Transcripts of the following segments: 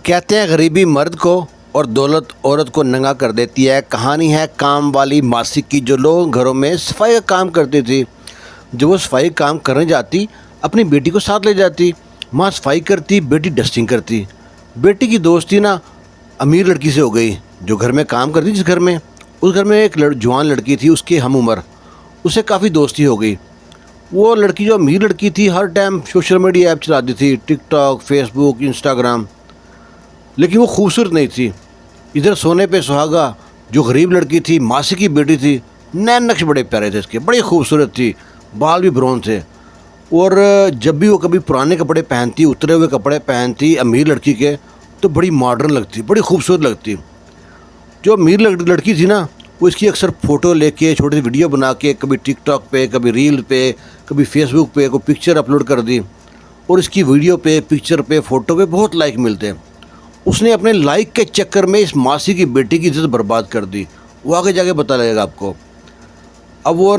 کہتے ہیں غریبی مرد کو اور دولت عورت کو ننگا کر دیتی ہے۔ کہانی ہے کام والی ماسی کی، جو لوگ گھروں میں صفائی کا کام کرتی تھی۔ جب وہ صفائی کام کرنے جاتی اپنی بیٹی کو ساتھ لے جاتی۔ ماں صفائی کرتی، بیٹی ڈسٹنگ کرتی۔ بیٹی کی دوستی نا امیر لڑکی سے ہو گئی جو گھر میں کام کرتی۔ جس گھر میں اس گھر میں ایک جوان لڑکی تھی، اس کے ہم عمر، اس سے کافی دوستی ہو گئی۔ وہ لڑکی جو امیر لڑکی تھی ہر ٹائم سوشل میڈیا ایپ چلاتی تھی، ٹک ٹاک، فیس بک، انسٹاگرام، لیکن وہ خوبصورت نہیں تھی۔ ادھر سونے پہ سہاگا جو غریب لڑکی تھی، ماسی کی بیٹی تھی، نین نقش بڑے پیارے تھے اس کے، بڑی خوبصورت تھی، بال بھی برون تھے۔ اور جب بھی وہ کبھی پرانے کپڑے پہنتی، اترے ہوئے کپڑے پہنتی امیر لڑکی کے، تو بڑی ماڈرن لگتی، بڑی خوبصورت لگتی۔ جو امیر لڑکی تھی نا، وہ اس کی اکثر فوٹو لے کے، چھوٹی سی ویڈیو بنا کے، کبھی ٹک ٹاک پہ، کبھی ریل پہ، کبھی فیس بک پہ کوئی پکچر اپلوڈ کر دی، اور اس کی ویڈیو پہ، پکچر پہ، فوٹو پہ بہت لائک ملتے ہیں۔ اس نے اپنے لائک کے چکر میں اس ماسی کی بیٹی کی عزت برباد کر دی۔ وہ آگے جا کے بتا لگے گا آپ کو۔ اب وہ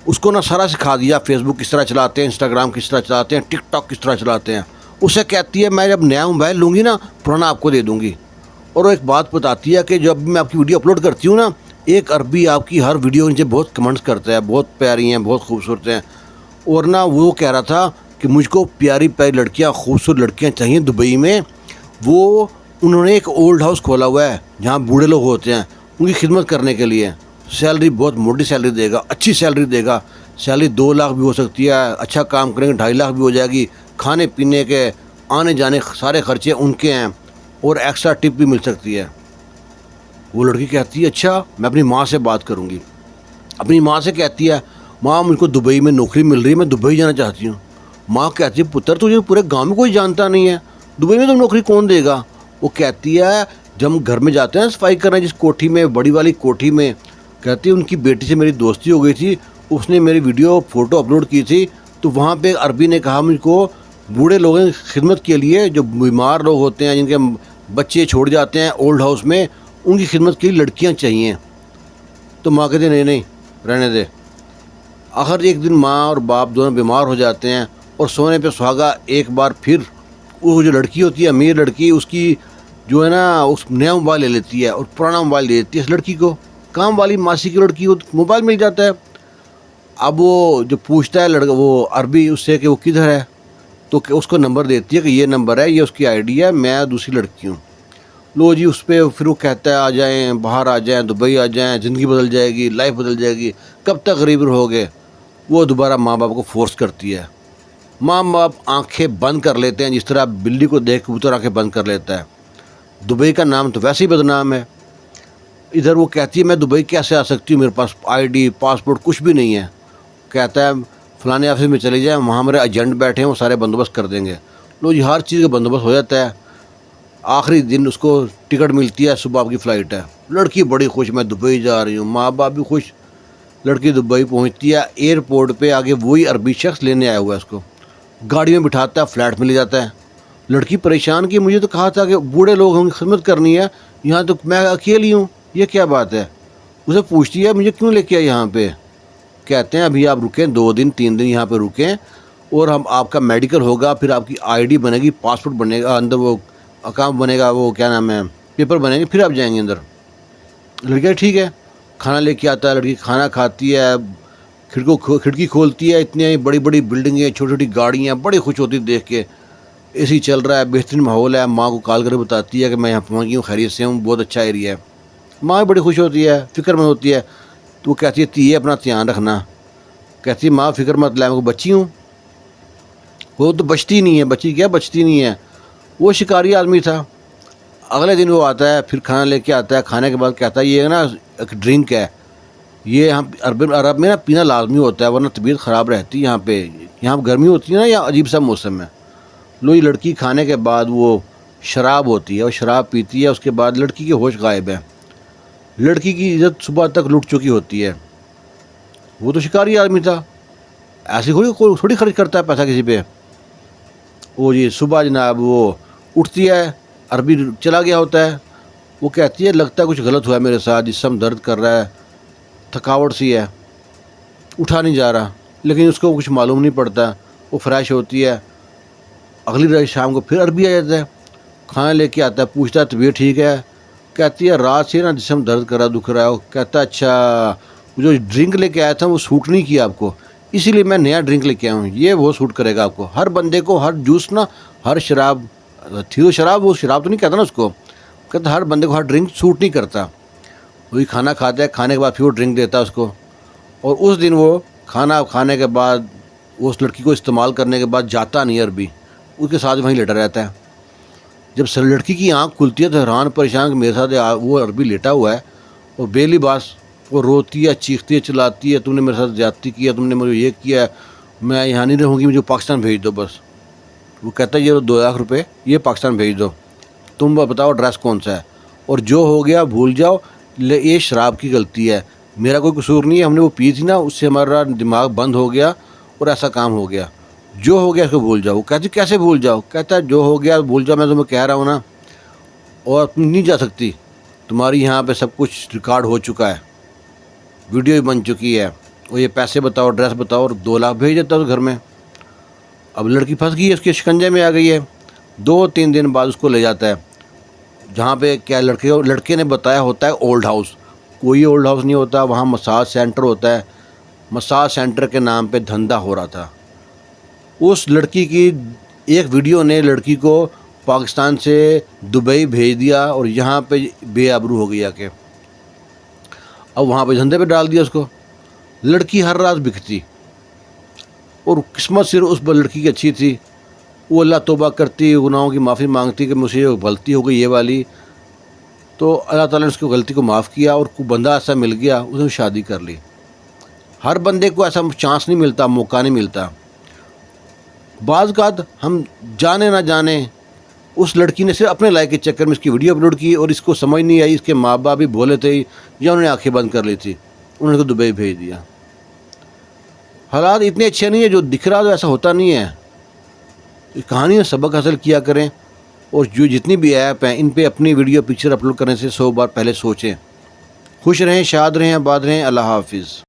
اس کو سارا سکھا دیا، فیس بک کس طرح چلاتے ہیں، انسٹاگرام کس طرح چلاتے ہیں، ٹک ٹاک کس طرح چلاتے ہیں۔ اسے کہتی ہے میں جب نیا موبائل لوں گی نا، پرانا آپ کو دے دوں گی۔ اور وہ ایک بات بتاتی ہے کہ جب میں آپ کی ویڈیو اپلوڈ کرتی ہوں نا، ایک عربی آپ کی ہر ویڈیو نیچے بہت کمنٹس کرتا ہے، بہت پیاری ہیں، بہت خوبصورت ہیں۔ اور وہ کہہ رہا تھا کہ مجھ کو پیاری پیاری لڑکیاں، خوبصورت لڑکیاں چاہیے دبئی میں۔ انہوں نے ایک اولڈ ہاؤس کھولا ہوا ہے جہاں بوڑھے لوگ ہوتے ہیں، ان کی خدمت کرنے کے لیے۔ سیلری بہت موٹی سیلری دے گا، اچھی سیلری دے گا۔ سیلری 2 لاکھ بھی ہو سکتی ہے، اچھا کام کریں گے 2.5 لاکھ بھی ہو جائے گی۔ کھانے پینے کے، آنے جانے سارے خرچے ان کے ہیں، اور ایکسٹرا ٹپ بھی مل سکتی ہے۔ وہ لڑکی کہتی ہے اچھا، میں اپنی ماں سے بات کروں گی۔ اپنی ماں سے کہتی ہے ماں مجھ کو دبئی میں نوکری مل رہی ہے، میں دبئی جانا چاہتی ہوں۔ ماں کہتی ہے پتر تجھے پورے گاؤں میں کوئی جانتا نہیں ہے، دبئی میں تو نوکری کون دے گا؟ وہ کہتی ہے جب ہم گھر میں جاتے ہیں صفائی کرنے، جس کوٹھی میں، بڑی والی کوٹھی میں، کہتی ہے ان کی بیٹی سے میری دوستی ہو گئی تھی، اس نے میری ویڈیو فوٹو اپلوڈ کی تھی، تو وہاں پہ عربی نے کہا مجھ کو بوڑھے لوگوں کی خدمت کے لیے، جو بیمار لوگ ہوتے ہیں، جن کے بچے چھوڑ جاتے ہیں اولڈ ہاؤس میں، ان کی خدمت کے لیے لڑکیاں چاہیے۔ تو ماں کہتے نہیں نہیں رہنے دے۔ آخر ایک دن ماں اور باپ دونوں بیمار ہو جاتے ہیں، اور سونے پہ سہاگا ایک بار پھر وہ جو لڑکی ہوتی ہے امیر لڑکی، اس کی جو ہے اس نیا موبائل لے لیتی ہے اور پرانا موبائل دے دیتی ہے اس لڑکی کو۔ کام والی ماسی کی لڑکی کو موبائل مل جاتا ہے۔ اب وہ جو پوچھتا ہے لڑکا، وہ عربی، اس سے کہ وہ کدھر ہے، تو اس کو نمبر دیتی ہے کہ یہ نمبر ہے، یہ اس کی آئی ڈی ہے، میں دوسری لڑکی ہوں۔ لو جی، اس پہ پھر وہ کہتا ہے آ جائیں، باہر آ جائیں، دبئی آ جائیں، زندگی بدل جائے گی، لائف بدل جائے گی، کب تک غریب رہو گے؟ وہ دوبارہ ماں باپ کو فورس کرتی ہے۔ ماں باپ آنکھیں بند کر لیتے ہیں، جس طرح بلی کو دیکھ کبوتر آنکھیں بند کر لیتا ہے۔ دبئی کا نام تو ویسے ہی بدنام ہے۔ ادھر وہ کہتی ہے میں دبئی کیسے آ سکتی ہوں، میرے پاس آئی ڈی، پاسپورٹ کچھ بھی نہیں ہے۔ کہتا ہے فلانے آفس میں چلے جائیں، وہاں میرے ایجنٹ بیٹھے ہیں، وہ سارے بندوبست کر دیں گے۔ لو جی، ہر چیز کا بندوبست ہو جاتا ہے۔ آخری دن اس کو ٹکٹ ملتی ہے، صبح آپ کی فلائٹ ہے۔ لڑکی بڑی خوش، میں دبئی جا رہی ہوں، ماں باپ بھی خوش۔ لڑکی دبئی پہنچتی ہے، ایئرپورٹ پہ آگے وہی عربی شخص لینے آیا ہوا ہے اس کو، گاڑی میں بٹھاتا ہے، فلیٹ میں لے جاتا ہے۔ لڑکی پریشان کی مجھے تو کہا تھا کہ بوڑھے لوگ ہم خدمت کرنی ہے، یہاں تو میں اکیلی ہوں، یہ کیا بات ہے؟ اسے پوچھتی ہے مجھے کیوں لے کے آئے یہاں پہ؟ کہتے ہیں ابھی آپ رکیں 2 دن 3 دن یہاں پہ رکیں، اور ہم آپ کا میڈیکل ہوگا، پھر آپ کی آئی ڈی بنے گی، پاسپورٹ بنے گا، اندر وہ اکاؤنٹ بنے گا، وہ کیا نام ہے، پیپر بنے گے، پھر آپ جائیں گے اندر۔ لڑکیاں ٹھیک ہے، کھانا لے کے آتا ہے، لڑکی کھانا کھاتی ہے، کھڑکی کھولتی ہے، اتنی بڑی بڑی بلڈنگیں، چھوٹی چھوٹی گاڑیاں، بڑی خوش ہوتی دیکھ کے۔ اے سی چل رہا ہے، بہترین ماحول ہے۔ ماں کو کال کر کے بتاتی ہے کہ میں یہاں پہنچ گئی ہوں، خیریت سے ہوں، بہت اچھا ایریا ہے۔ ماں بھی بڑی خوش ہوتی ہے، فکر مند ہوتی ہے۔ تو وہ کہتی ہے تیے اپنا دھیان رکھنا۔ کہتی ہے ماں فکر مت لے، میں کو بچی ہوں۔ وہ تو بچتی نہیں ہے، بچی کیا بچتی نہیں ہے، وہ شکاری آدمی تھا۔ اگلے دن وہ آتا ہے، پھر کھانا لے کے آتا ہے، کھانے کے بعد کہتا ہے یہ ایک ڈرنک ہے، یہ عرب میں پینا لازمی ہوتا ہے، ورنہ طبیعت خراب رہتی ہے یہاں پہ، یہاں گرمی ہوتی ہے نا، یا عجیب سا موسم ہے۔ لو یہ لڑکی کھانے کے بعد وہ شراب ہوتی ہے، وہ شراب پیتی ہے، اس کے بعد لڑکی کے ہوش غائب ہے۔ لڑکی کی عزت صبح تک لٹ چکی ہوتی ہے۔ وہ تو شکاری آدمی تھا، ایسی تھوڑی خرچ کرتا ہے پیسہ کسی پہ۔ وہ جی صبح جناب وہ اٹھتی ہے، عربی چلا گیا ہوتا ہے۔ وہ کہتی ہے لگتا ہے کچھ غلط ہوا ہے میرے ساتھ، جسم درد کر رہا ہے، تھکاوٹ سی ہے، اٹھا نہیں جا رہا، لیکن اس کو کچھ معلوم نہیں پڑتا۔ وہ فریش ہوتی ہے، اگلی رات شام کو پھر عربی آ جاتا ہے۔ کھانا لے کے آتا ہے, پوچھتا ہے طبیعت ٹھیک ہے؟ کہتی ہے رات سے نا جسم درد کر رہا, دکھ رہا ہے. کہتا ہے اچھا جو ڈرنک لے کے آیا تھا وہ سوٹ نہیں کیا آپ کو, اسی لیے میں نیا ڈرنک لے کے آیا ہوں, یہ وہ سوٹ کرے گا آپ کو. ہر بندے کو ہر جوس نا, ہر شراب تھی وہ شراب, وہ شراب تو نہیں کہتا نا اس کو, کہتا ہر بندے کو ہر ڈرنک سوٹ نہیں کرتا. وہی کھانا کھاتا ہے, کھانے کے بعد پھر وہ ڈرنک دیتا ہے اس کو, اور اس دن وہ کھانا کھانے کے بعد اس لڑکی کو استعمال کرنے کے بعد جاتا نہیں عربی, اس کے ساتھ وہیں لیٹا رہتا ہے. جب لڑکی کی آنکھ کھلتی ہے تو حیران پریشان کہ میرے ساتھ وہ عربی لیٹا ہوا ہے, اور بے لباس وہ روتی ہے, چیختی ہے, چلاتی ہے, تم نے میرے ساتھ زیادتی کیا, تم نے مجھے یہ کیا ہے, میں یہاں نہیں رہوں گی, مجھے پاکستان بھیج دو بس. وہ کہتا ہے یہ 2 لاکھ روپے یہ پاکستان بھیج دو, تم بتاؤ ایڈریس کون سا ہے, اور جو ہو گیا بھول جاؤ, یہ شراب کی غلطی ہے, میرا کوئی قصور نہیں ہے, ہم نے وہ پی تھی نا, اس سے ہمارا دماغ بند ہو گیا اور ایسا کام ہو گیا, جو ہو گیا اس کو بھول جاؤ. وہ کہتی کیسے بھول جاؤ؟ کہتا ہے جو ہو گیا بھول جاؤ, میں تمہیں کہہ رہا ہوں نا, اور تم نہیں جا سکتی, تمہاری یہاں پہ سب کچھ ریکارڈ ہو چکا ہے, ویڈیو بھی بن چکی ہے, اور یہ پیسے بتاؤ, ایڈریس بتاؤ, اور 2 لاکھ بھیج دیتا اس گھر میں. اب لڑکی پھنس گئی ہے, اس کے شکنجے میں آ گئی ہے. 2-3 دن بعد اس کو لے جاتا ہے جہاں پہ کیا لڑکے نے بتایا ہوتا ہے اولڈ ہاؤس. کوئی اولڈ ہاؤس نہیں ہوتا, وہاں مساج سینٹر ہوتا ہے. مساج سینٹر کے نام پہ دھندا ہو رہا تھا. اس لڑکی کی ایک ویڈیو نے لڑکی کو پاکستان سے دبئی بھیج دیا, اور یہاں پہ بے آبرو ہو گیا کہ اب وہاں پہ دھندے پہ ڈال دیا اس کو. لڑکی ہر رات بکتی, اور قسمت صرف اس لڑکی کی اچھی تھی, وہ اللہ توبہ کرتی, گناہوں کی معافی مانگتی کہ مجھ سے غلطی ہو گئی یہ والی, تو اللہ تعالیٰ نے اس کی غلطی کو معاف کیا, اور کوئی بندہ ایسا مل گیا, اس نے شادی کر لی. ہر بندے کو ایسا چانس نہیں ملتا, موقع نہیں ملتا. بعض اوقات ہم جانے نہ جانے, اس لڑکی نے صرف اپنے لائق کے چکر میں اس کی ویڈیو اپلوڈ کی, اور اس کو سمجھ نہیں آئی, اس کے ماں باپ بھی بولے تھے یا انہوں نے آنکھیں بند کر لی تھی, انہوں نے کو دبئی بھیج دیا. حالات اتنے اچھے نہیں ہیں, جو دکھ رہا تو ایسا ہوتا نہیں ہے. اس کہانی میں سبق حاصل کیا کریں, اور جو جتنی بھی ایپ ہیں ان پہ اپنی ویڈیو پکچر اپلوڈ کرنے سے 100 بار پہلے سوچیں. خوش رہیں, شاد رہیں, آباد رہیں. اللہ حافظ.